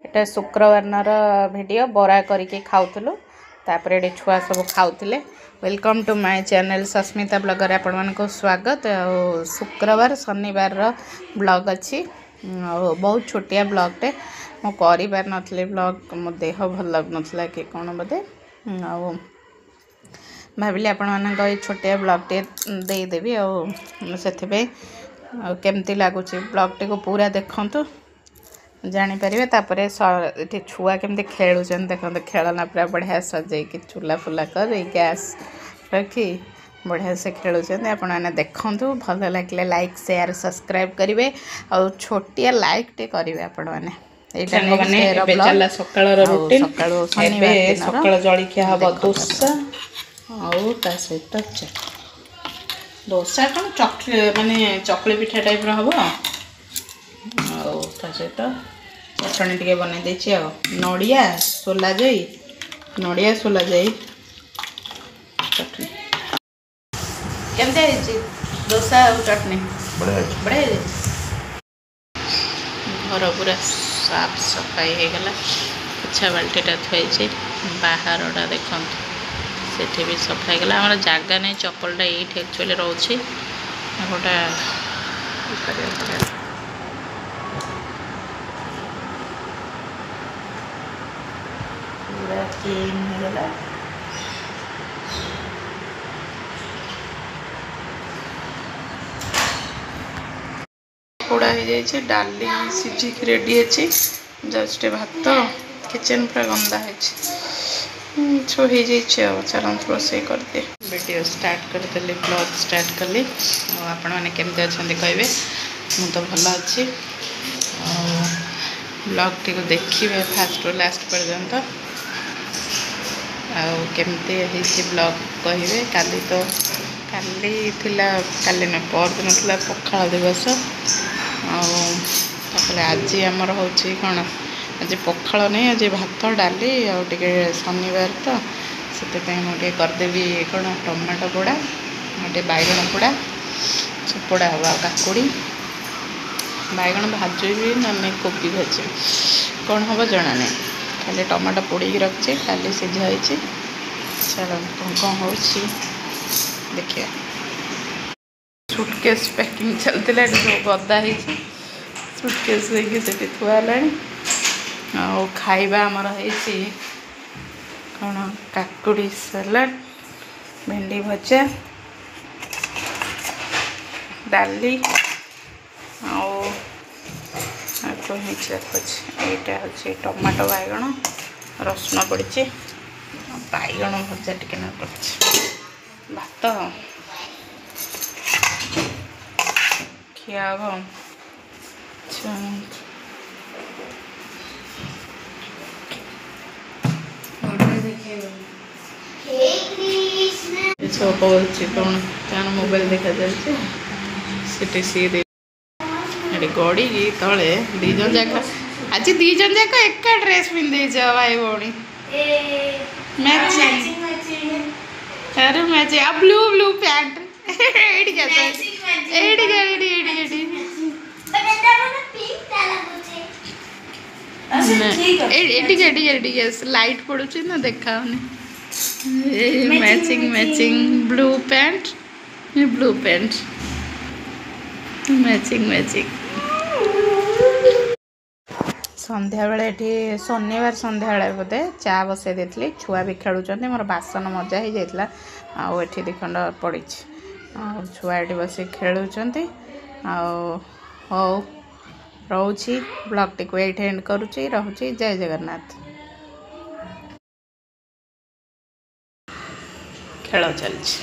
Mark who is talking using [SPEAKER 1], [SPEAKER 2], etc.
[SPEAKER 1] एटा शुक्रवार वीडियो बरा करके खाऊलु तापर ये छुआ सब खाऊले। Welcome to my channel Sasmita blogger आपण मानको स्वागत। शुक्रवार शनिवार ब्लॉग अच्छी बहुत छोटिया ब्लॉगटे मु करि पार नथले ब्लॉग मो देह भल लग नथला कि कोन बदे भाविले आपण मानको ए छोटिया ब्लॉगटे दे देबी से केमती लगुच ब्लॉगटे को पूरा देखंतु जानीपर तापर ये छुआ केमती खेलुन देखते खेलना पूरा बढ़िया सजे चूला फुला कर गैस रखी बढ़िया से खेलुन आपण मैंने देखूँ भल लगे लाइक शेयर सब्सक्राइब करेंगे और छोटिया लाइक टे करेंगे आपण मैंने सकाल जलखिया हम दोसा सहित दोसा कौन चकली माने चकली पिठा टाइप हम सहित चटणी टे बन नड़िया सोला जाई चटनी केमती दोसा और चटनी बढ़िया घर पूरा साफ सफाई हो गला। पोछा बाल्टीटा थी बाहरटा देखते सेठी भी सफाई गला हमारा जगह नहीं चप्पलटा ये एक्चुअली रोचे गोटा पूरा क्लीन हो गला। पोड़ा हो जाए डाली सीझिक रेडी अच्छी जस्ट भात किचन पूरा गंदा है छो हो जाए चलते रोसे करदे वीडियो स्टार्ट करदे ब्लॉग स्टार्ट कली आपण मैंने केमती अच्छा कहे मु तो भल अच्छी ब्लॉग टी को देखिए फास्ट रू लास्ट पर्यंत आमती ब्लॉग कहे काली तो काली न परदिन थी पखाल दिवस आज आमर हूँ कौन आज पखाल नहीं आज भात डाली आगे शनिवार तो से मुझे करदेवी कौन टमाटो पोड़ा गोटे बैगण पोड़ा पोड़ा हम काकुड़ी बैगण भाजी ना कोबी भाजी कौन हम जना नहीं खाली टमाटो पोड़ी रखी खाली सीझाई चलो कौन हो देखिए सुटकेस पैकिंग चलता सब गदा सुटकेस से थुआला खाइबा आमर है कौन काकुड़ी सलाड भेंडी भजा डाली यहाँ हूँ टमाटो बैगण रसुण पड़ी बैगण भजा टिके ना कर भात खिया सब कौन क्या मोबाइल देखा जाए सी गड़ी तले दीज जाक आज दीज जाक एका ड्रेस पिंधे भाई भौणी मैचिंग अरे मैचिंग आ ब्लू ब्लू पैंट लाइट पड़ुची ना देखा matching matching blue pant matching संध्या बेले ये शनिवार संध्या बेले बोधे चा बसई देती छुआ भी खेलुं मोर बासन मजा हो जाता आठी दिखंड पड़ी छुआ ये बस खेलुंट हौ रोची ब्लॉग टी को ये एंड करुँची रोची जय जगन्नाथ खेल चलती।